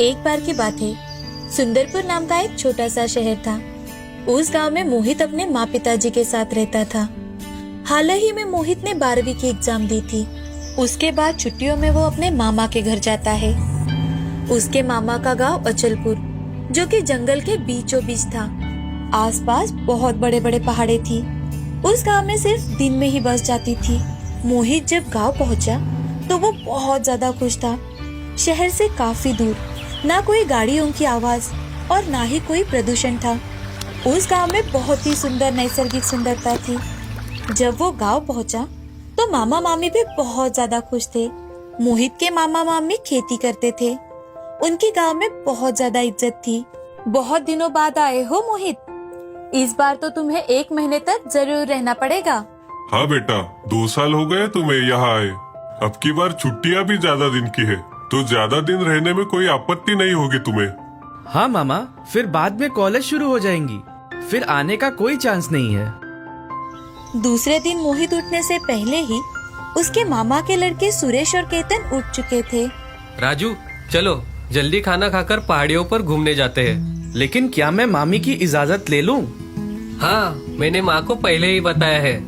एक बार की बात है, सुंदरपुर नाम का एक छोटा सा शहर था। उस गांव में मोहित अपने माँ पिताजी के साथ रहता था। हाल ही में मोहित ने 12वीं की एग्जाम दी थी। उसके बाद छुट्टियों में वो अपने मामा के घर जाता है। उसके मामा का गांव अचलपुर, जो कि जंगल के बीचों बीच था। आसपास बहुत बड़े बड़े पहाड़े थी। उस गांव में सिर्फ दिन में ही बस जाती थी। मोहित जब गांव पहुंचा तो वो बहुत ज्यादा खुश था। शहर से काफी दूर ना कोई गाड़ियों की आवाज और ना ही कोई प्रदूषण था। उस गांव में बहुत ही सुंदर नैसर्गिक सुंदरता थी। जब वो गांव पहुंचा तो मामा मामी भी बहुत ज्यादा खुश थे। मोहित के मामा मामी खेती करते थे। उनकी गांव में बहुत ज्यादा इज्जत थी। बहुत दिनों बाद आए हो मोहित, इस बार तो तुम्हें 1 महीने तक जरूर रहना पड़ेगा। हाँ बेटा, 2 साल हो गए तुम्हें यहाँ आए। अब की बार छुट्टियाँ भी ज्यादा दिन की है, तो ज्यादा दिन रहने में कोई आपत्ति नहीं होगी तुम्हें। हाँ मामा, फिर बाद में कॉलेज शुरू हो जाएंगी, फिर आने का कोई चांस नहीं है। दूसरे दिन मोहित उठने से पहले ही उसके मामा के लड़के सुरेश और केतन उठ चुके थे। राजू, चलो जल्दी खाना खाकर पहाड़ियों पर घूमने जाते हैं। लेकिन क्या मैं मामी की इजाजत ले लूं? हाँ, मैंने माँ को पहले ही बताया है।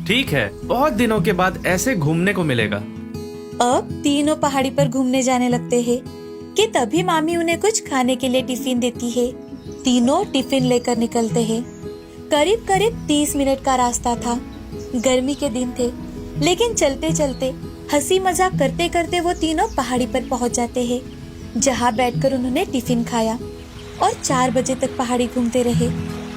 ठीक है, बहुत दिनों के बाद ऐसे घूमने को मिलेगा। अब तीनों पहाड़ी पर घूमने जाने लगते हैं कि तभी मामी उन्हें कुछ खाने के लिए टिफिन देती है। तीनों टिफिन लेकर निकलते हैं। करीब करीब 30 मिनट का रास्ता था। गर्मी के दिन थे, लेकिन चलते चलते हंसी मजाक करते करते वो तीनों पहाड़ी पर पहुंच जाते हैं, जहां बैठकर उन्होंने टिफिन खाया और 4 बजे तक पहाड़ी घूमते रहे।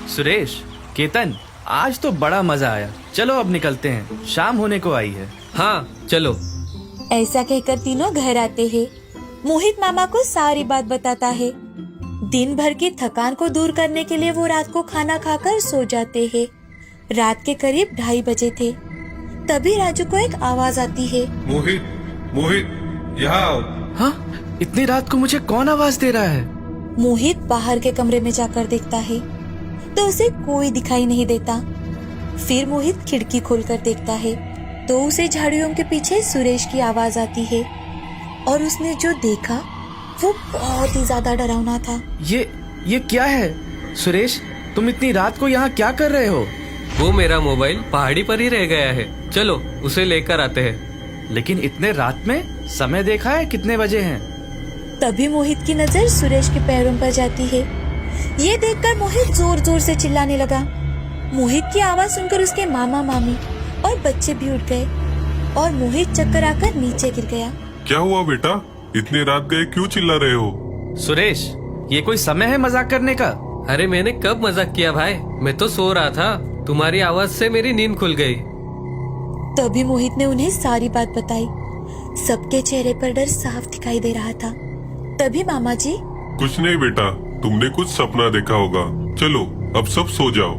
सुरेश, केतन, आज तो बड़ा मजा आया। चलो अब निकलते हैं, शाम होने को आई है। हाँ चलो। ऐसा कहकर तीनों घर आते हैं। मोहित मामा को सारी बात बताता है। दिन भर की थकान को दूर करने के लिए वो रात को खाना खाकर सो जाते हैं। रात के करीब 2:30 बजे थे। तभी राजू को एक आवाज आती है। मोहित, मोहित, यहाँ आओ। हाँ, इतनी रात को मुझे कौन आवाज दे रहा है? मोहित बाहर के कमरे में जाकर देखता है तो उसे कोई दिखाई नहीं देता। फिर मोहित खिड़की खोलकर देखता है तो उसे झाड़ियों के पीछे सुरेश की आवाज आती है और उसने जो देखा वो बहुत ही ज्यादा डरावना था। ये क्या है? सुरेश, तुम इतनी रात को यहाँ क्या कर रहे हो? वो मेरा मोबाइल पहाड़ी पर ही रह गया है, चलो उसे लेकर आते हैं। लेकिन इतने रात में? समय देखा है कितने बजे हैं? तभी मोहित की नजर सुरेश के पैरों पर जाती है। ये देखकर मोहित जोर जोर से चिल्लाने लगा। मोहित की आवाज सुनकर उसके मामा मामी और बच्चे भी उठ गए और मोहित चक्कर आकर नीचे गिर गया। क्या हुआ बेटा, इतनी रात गए क्यों चिल्ला रहे हो? सुरेश, ये कोई समय है मजाक करने का? अरे मैंने कब मजाक किया भाई, मैं तो सो रहा था। तुम्हारी आवाज से मेरी नींद खुल गई। तभी मोहित ने उन्हें सारी बात बताई। सबके चेहरे पर डर साफ दिखाई दे रहा था। तभी मामा जी, कुछ नहीं बेटा, तुमने कुछ सपना देखा होगा। चलो अब सब सो जाओ।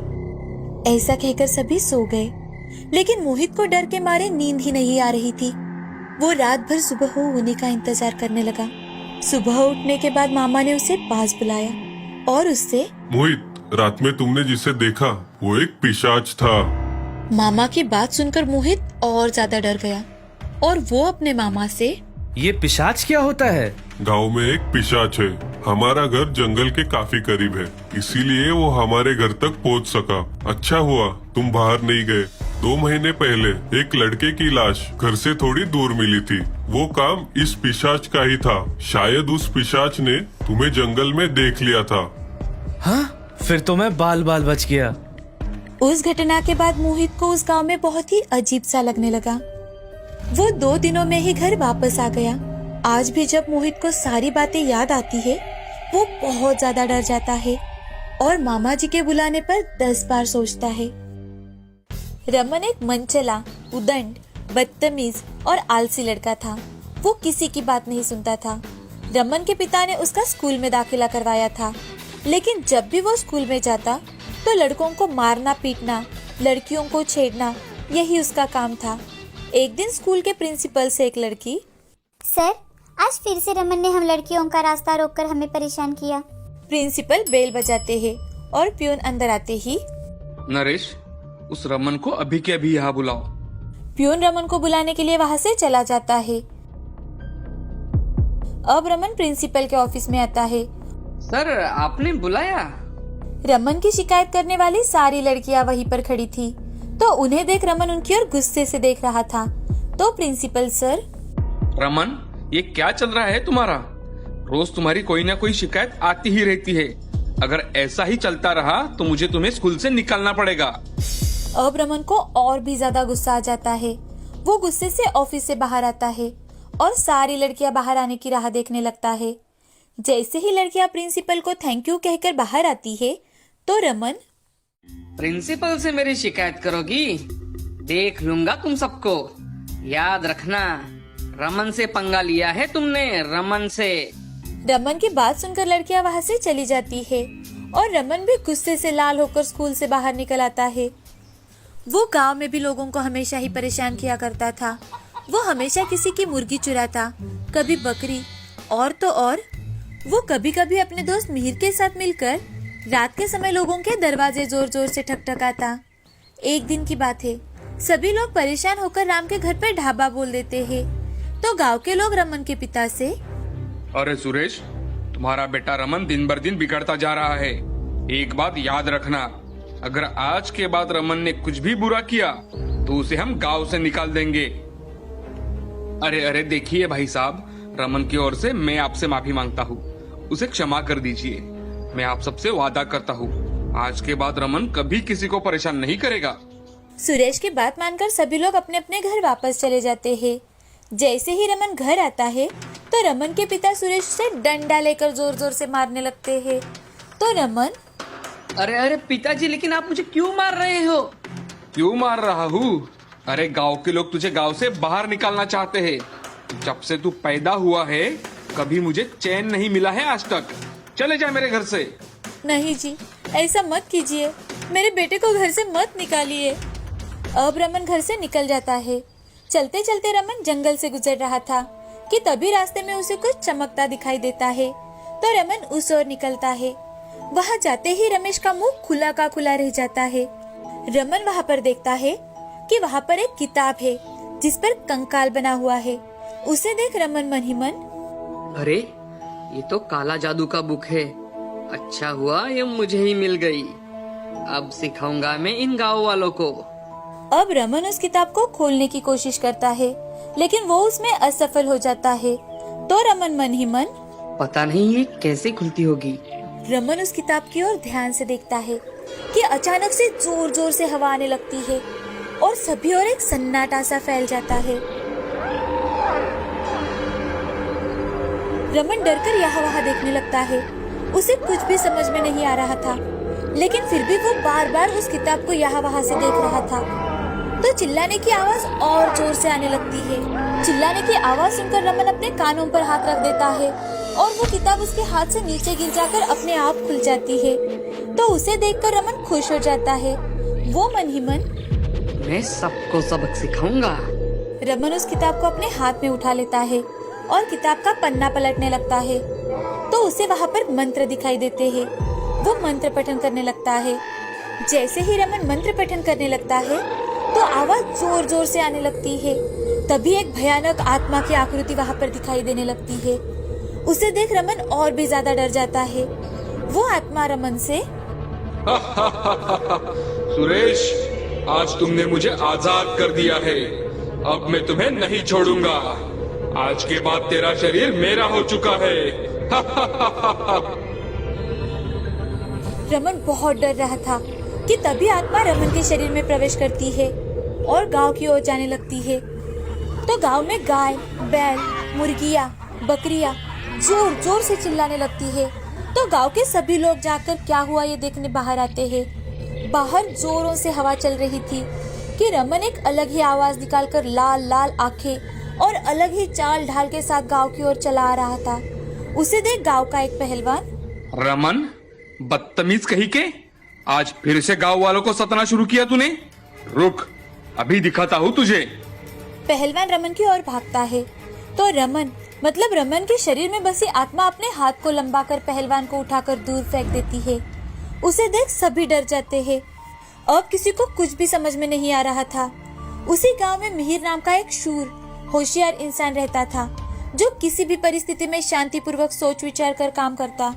ऐसा कहकर सभी सो गए, लेकिन मोहित को डर के मारे नींद ही नहीं आ रही थी। वो रात भर सुबह होने का इंतजार करने लगा। सुबह उठने के बाद मामा ने उसे पास बुलाया और उससे, मोहित, रात में तुमने जिसे देखा वो एक पिशाच था। मामा की बात सुनकर मोहित और ज्यादा डर गया और वो अपने मामा से, ये पिशाच क्या होता है? गांव में एक पिशाच है। हमारा घर जंगल के काफी करीब है, इसीलिए वो हमारे घर तक पहुंच सका। अच्छा हुआ तुम बाहर नहीं गए। 2 महीने पहले एक लड़के की लाश घर से थोड़ी दूर मिली थी। वो काम इस पिशाच का ही था। शायद उस पिशाच ने तुम्हें जंगल में देख लिया था। हाँ, फिर तो मैं बाल बाल बच गया। उस घटना के बाद मोहित को उस गांव में बहुत ही अजीब सा लगने लगा। वो 2 दिनों में ही घर वापस आ गया। आज भी जब मोहित को सारी बातें याद आती है, वो बहुत ज्यादा डर जाता है और मामा जी के बुलाने पर 10 बार सोचता है। रमन एक मनचला, उदंड, बदतमीज और आलसी लड़का था। वो किसी की बात नहीं सुनता था। रमन के पिता ने उसका स्कूल में दाखिला करवाया था, लेकिन जब भी वो स्कूल में जाता तो लड़कों को मारना पीटना, लड़कियों को छेड़ना, यही उसका काम था। एक दिन स्कूल के प्रिंसिपल से एक लड़की, सर, आज फिर से रमन ने हम लड़कियों का रास्ता रोककर हमें परेशान किया। प्रिंसिपल बेल बजाते हैं और प्यून अंदर आते ही, नरेश, उस रमन को अभी के अभी यहाँ बुलाओ। प्यून रमन को बुलाने के लिए वहाँ से चला जाता है। अब रमन प्रिंसिपल के ऑफिस में आता है। सर आपने बुलाया? रमन की शिकायत करने वाली सारी लड़कियां वहीं पर खड़ी थी, तो उन्हें देख रमन उनकी ओर गुस्से से देख रहा था। तो प्रिंसिपल सर, रमन ये क्या चल रहा है तुम्हारा? रोज तुम्हारी कोई ना कोई शिकायत आती ही रहती है। अगर ऐसा ही चलता रहा तो मुझे तुम्हें स्कूल से निकालना पड़ेगा। अब रमन को और भी ज्यादा गुस्सा आ जाता है। वो गुस्से से ऑफिस से बाहर आता है और सारी लड़कियां बाहर आने की राह देखने लगता है। जैसे ही लड़कियां प्रिंसिपल को थैंक यू कहकर बाहर आती है, तो रमन, प्रिंसिपल से मेरी शिकायत करोगी? देख लूंगा तुम सबको। याद रखना, रमन से पंगा लिया है तुमने, रमन से। रमन की बात सुनकर लड़कियां वहां से चली जाती है और रमन भी गुस्से से लाल होकर स्कूल से बाहर निकल आता है। वो गांव में भी लोगों को हमेशा ही परेशान किया करता था। वो हमेशा किसी की मुर्गी चुराता, कभी बकरी, और तो और वो कभी कभी अपने दोस्त मिहिर के साथ मिलकर रात के समय लोगों के दरवाजे जोर जोर से ठकठकाता। एक दिन की बात है, सभी लोग परेशान होकर राम के घर पर ढाबा बोल देते हैं। तो गांव के लोग रमन के पिता से, अरे सुरेश, तुम्हारा बेटा रमन दिन बर दिन बिगड़ता जा रहा है। एक बात याद रखना, अगर आज के बाद रमन ने कुछ भी बुरा किया तो उसे हम गांव से निकाल देंगे। अरे अरे देखिए भाई साहब, रमन की ओर से मैं आपसे माफी मांगता हूँ, उसे क्षमा कर दीजिए। मैं आप सबसे वादा करता हूँ, आज के बाद रमन कभी किसी को परेशान नहीं करेगा। सुरेश की बात मानकर सभी लोग अपने अपने घर वापस चले जाते हैं। जैसे ही रमन घर आता है, तो रमन के पिता सुरेश से डंडा लेकर जोर जोर से मारने लगते हैं। तो रमन, अरे अरे पिताजी, लेकिन आप मुझे क्यों मार रहे हो? क्यों मार रहा हूँ? अरे गांव के लोग तुझे गांव से बाहर निकालना चाहते हैं। जब से तू पैदा हुआ है कभी मुझे चैन नहीं मिला है आज तक। चले जा मेरे घर से। नहीं जी, ऐसा मत कीजिए, मेरे बेटे को घर से मत निकालिए। अब रमन घर से निकल जाता है। चलते चलते रमन जंगल से गुजर रहा था कि तभी रास्ते में उसे कुछ चमकता दिखाई देता है। तो रमन उस ओर निकलता है। वहां जाते ही रमेश का मुंह खुला का खुला रह जाता है। रमन वहां पर देखता है कि वहां पर एक किताब है जिस पर कंकाल बना हुआ है। उसे देख रमन मन ही मन, अरे ये तो काला जादू का बुक है। अच्छा हुआ ये मुझे ही मिल गई। अब सिखाऊंगा मैं इन गाँव वालों को। अब रमन उस किताब को खोलने की कोशिश करता है, लेकिन वो उसमें असफल हो जाता है। तो रमन मन ही मन, पता नहीं ये कैसे खुलती होगी। रमन उस किताब की ओर ध्यान से देखता है कि अचानक से जोर जोर से हवा आने लगती है और सभी ओर एक सन्नाटा सा फैल जाता है। रमन डरकर यहाँ वहाँ देखने लगता है। उसे कुछ भी समझ में नहीं आ रहा था, लेकिन फिर भी वो बार बार उस किताब को यहाँ वहाँ से देख रहा था। तो चिल्लाने की आवाज और जोर से आने लगती है। चिल्लाने की आवाज सुनकर रमन अपने कानों पर हाथ रख देता है और वो किताब उसके हाथ से नीचे गिर जाकर अपने आप खुल जाती है। तो उसे देखकर रमन खुश हो जाता है। वो मन ही मन, मैं सबको सबक सिखाऊंगा। रमन उस किताब को अपने हाथ में उठा लेता है और किताब का पन्ना पलटने लगता है। तो उसे वहाँ पर मंत्र दिखाई देते हैं। वो मंत्र पठन करने लगता है। जैसे ही रमन मंत्र पठन करने लगता है, तो आवाज जोर जोर से आने लगती है। तभी एक भयानक आत्मा की आकृति वहाँ पर दिखाई देने लगती है। उसे देख रमन और भी ज्यादा डर जाता है। वो आत्मा रमन से, सुरेश, आज तुमने मुझे आजाद कर दिया है। अब मैं तुम्हें नहीं छोड़ूंगा। आज के बाद तेरा शरीर मेरा हो चुका है। रमन बहुत डर रहा था कि तभी आत्मा रमन के शरीर में प्रवेश करती है और गांव की ओर जाने लगती है। तो गांव में गाय, बैल, मुर्गियां, बकरियां जोर जोर से चिल्लाने लगती है। तो गांव के सभी लोग जाकर क्या हुआ ये देखने बाहर आते हैं। बाहर जोरों से हवा चल रही थी कि रमन एक अलग ही आवाज निकालकर लाल लाल आंखें और अलग ही चाल ढाल के साथ गांव की ओर चला आ रहा था। उसे देख गांव का एक पहलवान, रमन, बदतमीज कहीं के, आज फिर से गांव वालों को सताना शुरू किया तूने। रुक, अभी दिखाता हूँ तुझे। पहलवान रमन की ओर भागता है। तो रमन के शरीर में बसी आत्मा अपने हाथ को लंबा कर पहलवान को उठाकर दूर फेंक देती है। उसे देख सभी डर जाते हैं। अब किसी को कुछ भी समझ में नहीं आ रहा था। उसी गांव में मिहिर नाम का एक शूर, होशियार इंसान रहता था। जो किसी भी परिस्थिति में शांतिपूर्वक सोच विचार कर काम करता।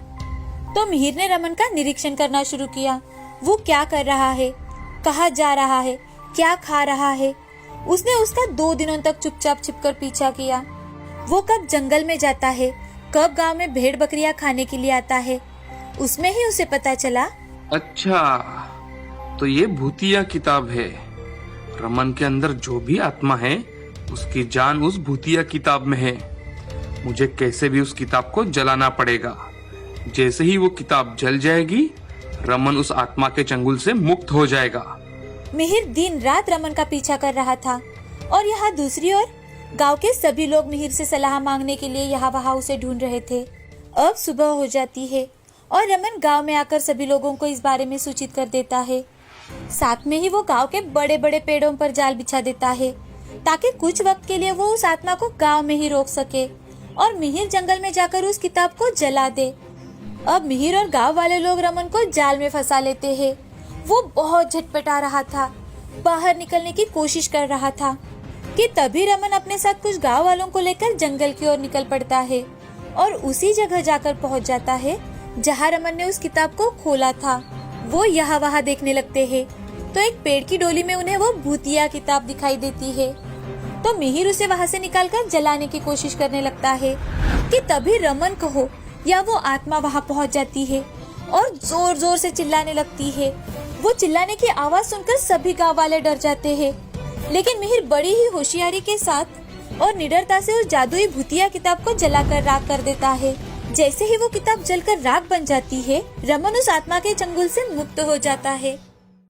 तो मिहिर ने रमन का निरीक्षण करना शुरू किया। वो क्या कर रहा है, कहाँ जा रहा है, क्या खा रहा है। उसने उसका 2 दिनों तक चुपचाप छिपकर पीछा किया। वो कब जंगल में जाता है, कब गांव में भेड़ बकरियां खाने के लिए आता है। उसमें ही उसे पता चला, अच्छा, तो ये भूतिया किताब है। रमन के अंदर जो भी आत्मा है उसकी जान उस भूतिया किताब में है। मुझे कैसे भी उस किताब को जलाना पड़ेगा। जैसे ही वो किताब जल जाएगी, रमन उस आत्मा के चंगुल से मुक्त हो जाएगा। मिहिर दिन रात रमन का पीछा कर रहा था और यहाँ दूसरी ओर गांव के सभी लोग मिहिर से सलाह मांगने के लिए यहाँ वहाँ उसे ढूंढ रहे थे। अब सुबह हो जाती है और रमन गांव में आकर सभी लोगों को इस बारे में सूचित कर देता है। साथ में ही वो गांव के बड़े बड़े पेड़ों पर जाल बिछा देता है ताकि कुछ वक्त के लिए वो उस आत्मा को गांव में ही रोक सके और मिहिर जंगल में जाकर उस किताब को जला दे। अब मिहिर और गांव वाले लोग रमन को जाल में फंसा लेते हैं। वो बहुत झटपटा रहा था, बाहर निकलने की कोशिश कर रहा था कि तभी रमन अपने साथ कुछ गांव वालों को लेकर जंगल की ओर निकल पड़ता है और उसी जगह जाकर पहुंच जाता है जहां रमन ने उस किताब को खोला था। वो यहाँ वहाँ देखने लगते हैं तो एक पेड़ की डोली में उन्हें वो भूतिया किताब दिखाई देती है। तो मिहिर उसे वहाँ से निकालकर जलाने की कोशिश करने लगता है कि तभी रमन को हो या वो आत्मा वहाँ पहुँच जाती है और जोर जोर से चिल्लाने लगती है। वो चिल्लाने की आवाज सुनकर सभी गांव वाले डर जाते हैं, लेकिन मिहिर बड़ी ही होशियारी के साथ और निडरता से उस जादुई भूतिया किताब को जलाकर राख कर देता है। जैसे ही वो किताब जलकर राख बन जाती है, रमन उस आत्मा के चंगुल से मुक्त हो जाता है।